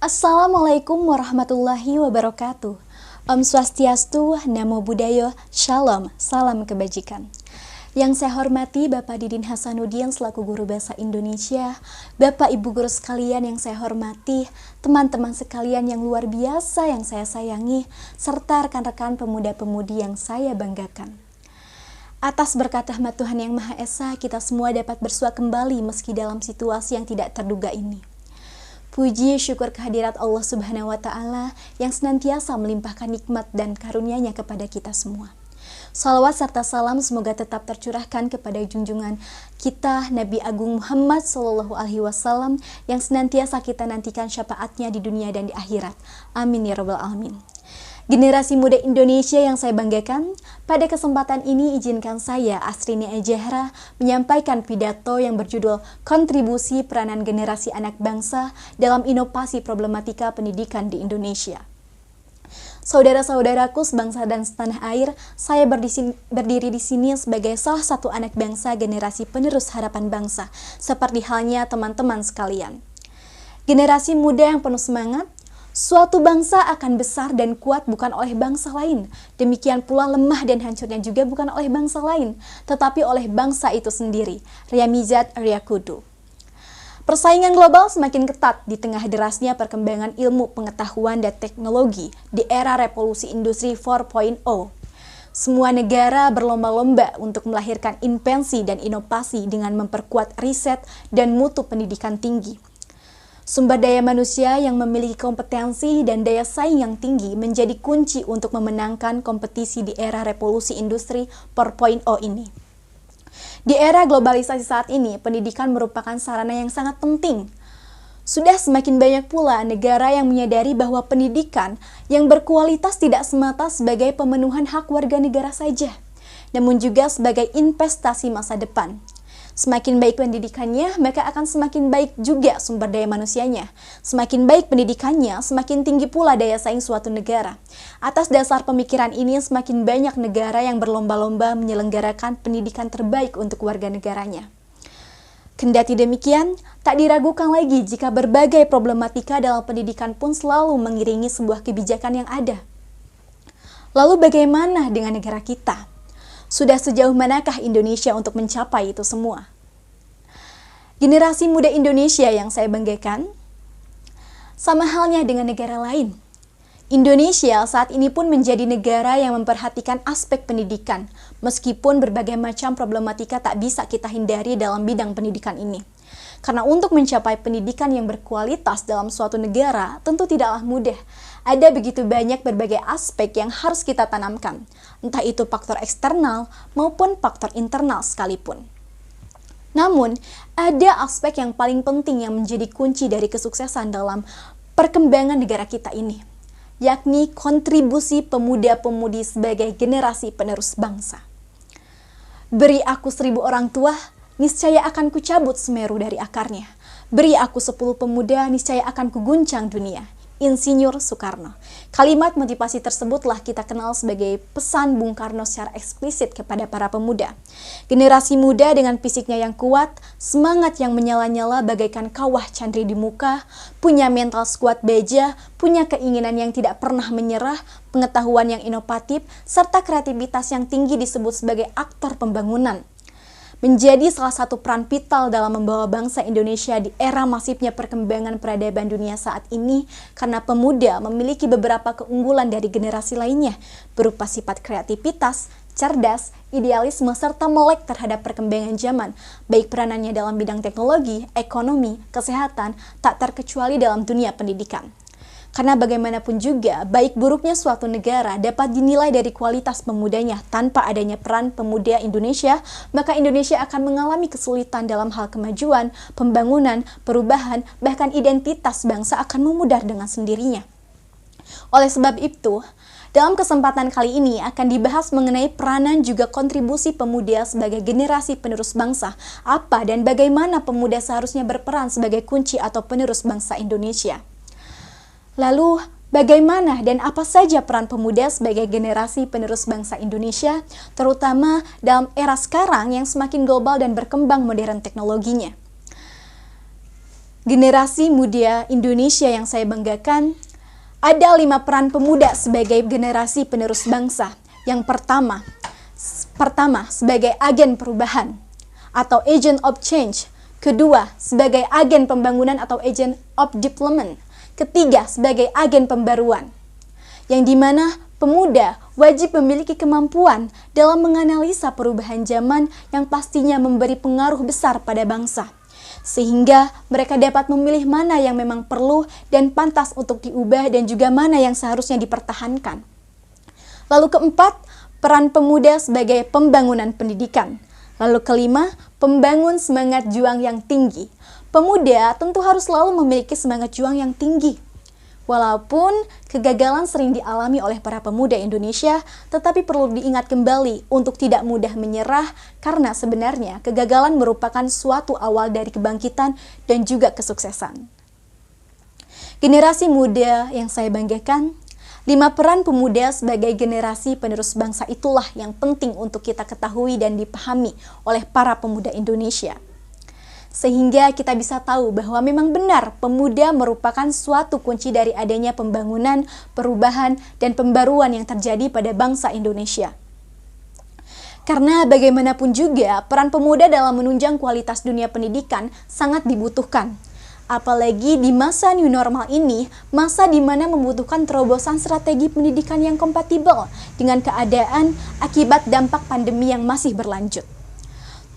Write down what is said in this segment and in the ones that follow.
Assalamualaikum warahmatullahi wabarakatuh. Om Swastiastu, Namo Buddhaya, Shalom, salam kebajikan. Yang saya hormati Bapak Didin Hasanuddin selaku Guru Bahasa Indonesia, Bapak Ibu Guru sekalian yang saya hormati, teman-teman sekalian yang luar biasa yang saya sayangi, serta rekan-rekan pemuda-pemudi yang saya banggakan. Atas berkat rahmat Tuhan Yang Maha Esa, kita semua dapat bersua kembali meski dalam situasi yang tidak terduga ini. Puji syukur kehadirat Allah Subhanahu wa Ta'ala yang senantiasa melimpahkan nikmat dan karunia-Nya kepada kita semua. Salawat serta salam semoga tetap tercurahkan kepada junjungan kita Nabi Agung Muhammad SAW yang senantiasa kita nantikan syafaatnya di dunia dan di akhirat. Amin ya rabbal alamin. Generasi muda Indonesia yang saya banggakan, pada kesempatan ini izinkan saya, Astrini Ejahra, menyampaikan pidato yang berjudul Kontribusi Peranan Generasi Anak Bangsa dalam Inovasi Problematika Pendidikan di Indonesia. Saudara-saudaraku sebangsa dan setanah air, saya berdiri di sini sebagai salah satu anak bangsa generasi penerus harapan bangsa, seperti halnya teman-teman sekalian. Generasi muda yang penuh semangat. Suatu bangsa akan besar dan kuat bukan oleh bangsa lain. Demikian pula lemah dan hancurnya juga bukan oleh bangsa lain, tetapi oleh bangsa itu sendiri. Riyamizat Riyakudu. Persaingan global semakin ketat di tengah derasnya perkembangan ilmu pengetahuan dan teknologi di era revolusi industri 4.0. Semua negara berlomba-lomba untuk melahirkan invensi dan inovasi dengan memperkuat riset dan mutu pendidikan tinggi. Sumber daya manusia yang memiliki kompetensi dan daya saing yang tinggi menjadi kunci untuk memenangkan kompetisi di era revolusi industri 4.0 ini. Di era globalisasi saat ini, pendidikan merupakan sarana yang sangat penting. Sudah semakin banyak pula negara yang menyadari bahwa pendidikan yang berkualitas tidak semata sebagai pemenuhan hak warga negara saja, namun juga sebagai investasi masa depan. Semakin baik pendidikannya, maka akan semakin baik juga sumber daya manusianya. Semakin baik pendidikannya, semakin tinggi pula daya saing suatu negara. Atas dasar pemikiran ini, semakin banyak negara yang berlomba-lomba menyelenggarakan pendidikan terbaik untuk warga negaranya. Kendati demikian, tak diragukan lagi jika berbagai problematika dalam pendidikan pun selalu mengiringi sebuah kebijakan yang ada. Lalu bagaimana dengan negara kita? Sudah sejauh manakah Indonesia untuk mencapai itu semua? Generasi muda Indonesia yang saya banggakan, sama halnya dengan negara lain. Indonesia saat ini pun menjadi negara yang memperhatikan aspek pendidikan, meskipun berbagai macam problematika tak bisa kita hindari dalam bidang pendidikan ini. Karena untuk mencapai pendidikan yang berkualitas dalam suatu negara tentu tidaklah mudah. Ada begitu banyak berbagai aspek yang harus kita tanamkan, entah itu faktor eksternal maupun faktor internal sekalipun. Namun, ada aspek yang paling penting yang menjadi kunci dari kesuksesan dalam perkembangan negara kita ini, yakni kontribusi pemuda-pemudi sebagai generasi penerus bangsa. Beri aku 1000 orang tua, niscaya akan kucabut Semeru dari akarnya. Beri aku 10 pemuda, niscaya akan kuguncang dunia. Insinyur Soekarno. Kalimat motivasi tersebutlah kita kenal sebagai pesan Bung Karno secara eksplisit kepada para pemuda. Generasi muda dengan fisiknya yang kuat, semangat yang menyala-nyala bagaikan kawah candri di muka, punya mental sekuat baja, punya keinginan yang tidak pernah menyerah, pengetahuan yang inovatif, serta kreativitas yang tinggi disebut sebagai aktor pembangunan. Menjadi salah satu peran vital dalam membawa bangsa Indonesia di era masifnya perkembangan peradaban dunia saat ini karena pemuda memiliki beberapa keunggulan dari generasi lainnya berupa sifat kreativitas, cerdas, idealisme, serta melek terhadap perkembangan zaman, baik peranannya dalam bidang teknologi, ekonomi, kesehatan, tak terkecuali dalam dunia pendidikan. Karena bagaimanapun juga, baik buruknya suatu negara dapat dinilai dari kualitas pemudanya. Tanpa adanya peran pemuda Indonesia, maka Indonesia akan mengalami kesulitan dalam hal kemajuan, pembangunan, perubahan, bahkan identitas bangsa akan memudar dengan sendirinya. Oleh sebab itu, dalam kesempatan kali ini akan dibahas mengenai peranan juga kontribusi pemuda sebagai generasi penerus bangsa. Apa dan bagaimana pemuda seharusnya berperan sebagai kunci atau penerus bangsa Indonesia. Lalu, bagaimana dan apa saja peran pemuda sebagai generasi penerus bangsa Indonesia, terutama dalam era sekarang yang semakin global dan berkembang modern teknologinya? generasi muda Indonesia yang saya banggakan, ada 5 peran pemuda sebagai generasi penerus bangsa. Yang pertama sebagai agen perubahan atau agent of change. Kedua, sebagai agen pembangunan atau agent of development. Ketiga, sebagai agen pembaruan. Yang dimana pemuda wajib memiliki kemampuan dalam menganalisa perubahan zaman yang pastinya memberi pengaruh besar pada bangsa. Sehingga mereka dapat memilih mana yang memang perlu dan pantas untuk diubah dan juga mana yang seharusnya dipertahankan. Lalu keempat, peran pemuda sebagai pembangunan pendidikan. Lalu kelima, pembangun semangat juang yang tinggi. Pemuda tentu harus selalu memiliki semangat juang yang tinggi. Walaupun kegagalan sering dialami oleh para pemuda Indonesia, tetapi perlu diingat kembali untuk tidak mudah menyerah karena sebenarnya kegagalan merupakan suatu awal dari kebangkitan dan juga kesuksesan. Generasi muda yang saya banggakan, 5 peran pemuda sebagai generasi penerus bangsa itulah yang penting untuk kita ketahui dan dipahami oleh para pemuda Indonesia. Sehingga kita bisa tahu bahwa memang benar pemuda merupakan suatu kunci dari adanya pembangunan, perubahan, dan pembaruan yang terjadi pada bangsa Indonesia. Karena bagaimanapun juga peran pemuda dalam menunjang kualitas dunia pendidikan sangat dibutuhkan. Apalagi di masa new normal ini, masa di mana membutuhkan terobosan strategi pendidikan yang kompatibel dengan keadaan akibat dampak pandemi yang masih berlanjut.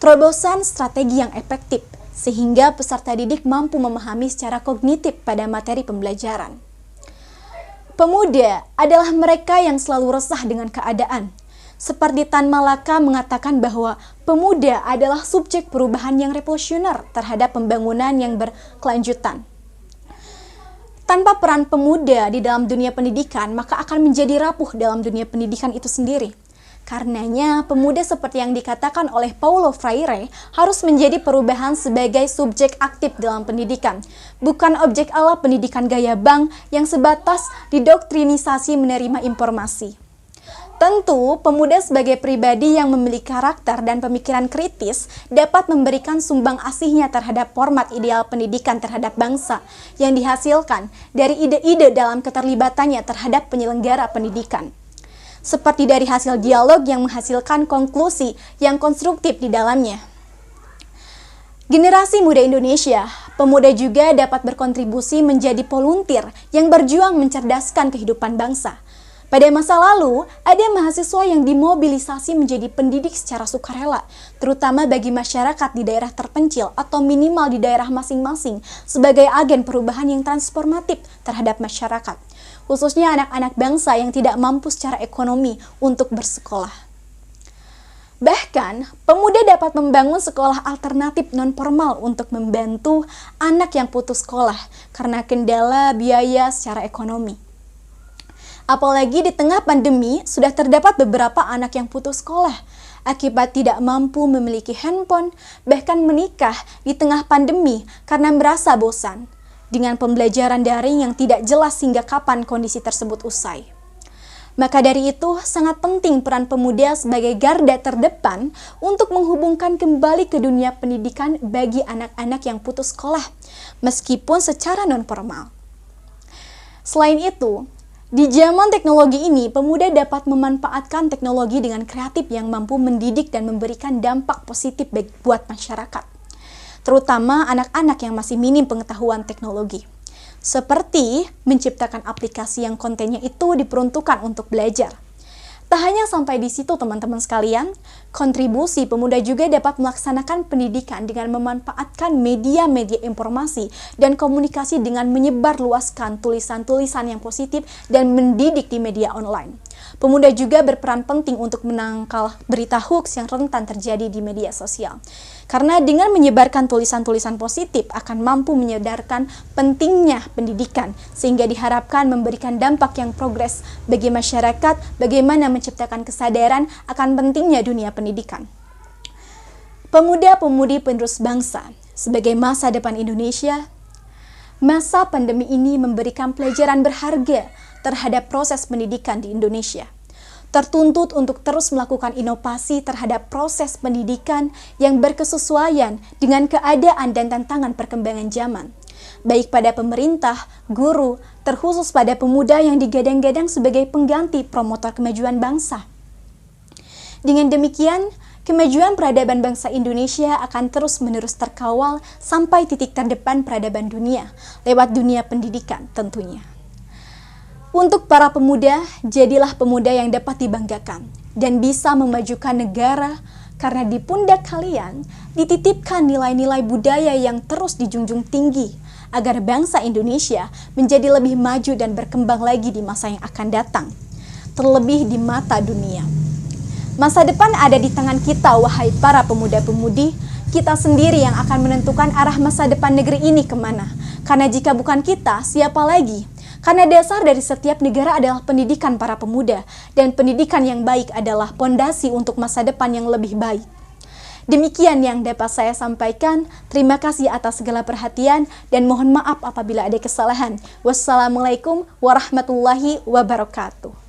Terobosan strategi yang efektif, sehingga peserta didik mampu memahami secara kognitif pada materi pembelajaran. Pemuda adalah mereka yang selalu resah dengan keadaan. Seperti Tan Malaka mengatakan bahwa pemuda adalah subjek perubahan yang revolusioner terhadap pembangunan yang berkelanjutan. Tanpa peran pemuda di dalam dunia pendidikan, maka akan menjadi rapuh dalam dunia pendidikan itu sendiri. Karenanya, pemuda seperti yang dikatakan oleh Paulo Freire harus menjadi perubahan sebagai subjek aktif dalam pendidikan, bukan objek ala pendidikan gaya bank yang sebatas didoktrinisasi menerima informasi. Tentu, pemuda sebagai pribadi yang memiliki karakter dan pemikiran kritis dapat memberikan sumbang asihnya terhadap format ideal pendidikan terhadap bangsa yang dihasilkan dari ide-ide dalam keterlibatannya terhadap penyelenggara pendidikan. Seperti dari hasil dialog yang menghasilkan konklusi yang konstruktif di dalamnya. Generasi muda Indonesia, pemuda juga dapat berkontribusi menjadi volunteer yang berjuang mencerdaskan kehidupan bangsa. Pada masa lalu, ada mahasiswa yang dimobilisasi menjadi pendidik secara sukarela, terutama bagi masyarakat di daerah terpencil atau minimal di daerah masing-masing sebagai agen perubahan yang transformatif terhadap masyarakat, khususnya anak-anak bangsa yang tidak mampu secara ekonomi untuk bersekolah. Bahkan, pemuda dapat membangun sekolah alternatif non-formal untuk membantu anak yang putus sekolah karena kendala biaya secara ekonomi. Apalagi di tengah pandemi, sudah terdapat beberapa anak yang putus sekolah akibat tidak mampu memiliki handphone, bahkan menikah di tengah pandemi karena merasa bosan dengan pembelajaran daring yang tidak jelas hingga kapan kondisi tersebut usai. Maka dari itu, sangat penting peran pemuda sebagai garda terdepan untuk menghubungkan kembali ke dunia pendidikan bagi anak-anak yang putus sekolah, meskipun secara non-formal. Selain itu, di zaman teknologi ini, pemuda dapat memanfaatkan teknologi dengan kreatif yang mampu mendidik dan memberikan dampak positif buat masyarakat, terutama anak-anak yang masih minim pengetahuan teknologi. Seperti menciptakan aplikasi yang kontennya itu diperuntukkan untuk belajar. Tak hanya sampai di situ teman-teman sekalian, kontribusi pemuda juga dapat melaksanakan pendidikan dengan memanfaatkan media-media informasi dan komunikasi dengan menyebarluaskan tulisan-tulisan yang positif dan mendidik di media online. Pemuda juga berperan penting untuk menangkal berita hoax yang rentan terjadi di media sosial. Karena dengan menyebarkan tulisan-tulisan positif akan mampu menyadarkan pentingnya pendidikan, sehingga diharapkan memberikan dampak yang progres bagi masyarakat, bagaimana menciptakan kesadaran akan pentingnya dunia pendidikan. Pemuda-pemudi penerus bangsa, sebagai masa depan Indonesia, masa pandemi ini memberikan pelajaran berharga terhadap proses pendidikan di Indonesia. Tertuntut untuk terus melakukan inovasi terhadap proses pendidikan yang berkesesuaian dengan keadaan dan tantangan perkembangan zaman. baik pada pemerintah, guru, terkhusus pada pemuda yang digadang-gadang sebagai pengganti promotor kemajuan bangsa. Dengan demikian, kemajuan peradaban bangsa Indonesia akan terus-menerus terkawal sampai titik terdepan peradaban dunia, lewat dunia pendidikan tentunya. Untuk para pemuda, jadilah pemuda yang dapat dibanggakan dan bisa memajukan negara, karena di pundak kalian dititipkan nilai-nilai budaya yang terus dijunjung tinggi, agar bangsa Indonesia menjadi lebih maju dan berkembang lagi di masa yang akan datang, terlebih di mata dunia. Masa depan ada di tangan kita, wahai para pemuda-pemudi. Kita sendiri yang akan menentukan arah masa depan negeri ini kemana. Karena jika bukan kita, siapa lagi? Karena dasar dari setiap negara adalah pendidikan para pemuda, dan pendidikan yang baik adalah pondasi untuk masa depan yang lebih baik. Demikian yang dapat saya sampaikan. Terima kasih atas segala perhatian dan mohon maaf apabila ada kesalahan. Wassalamualaikum warahmatullahi wabarakatuh.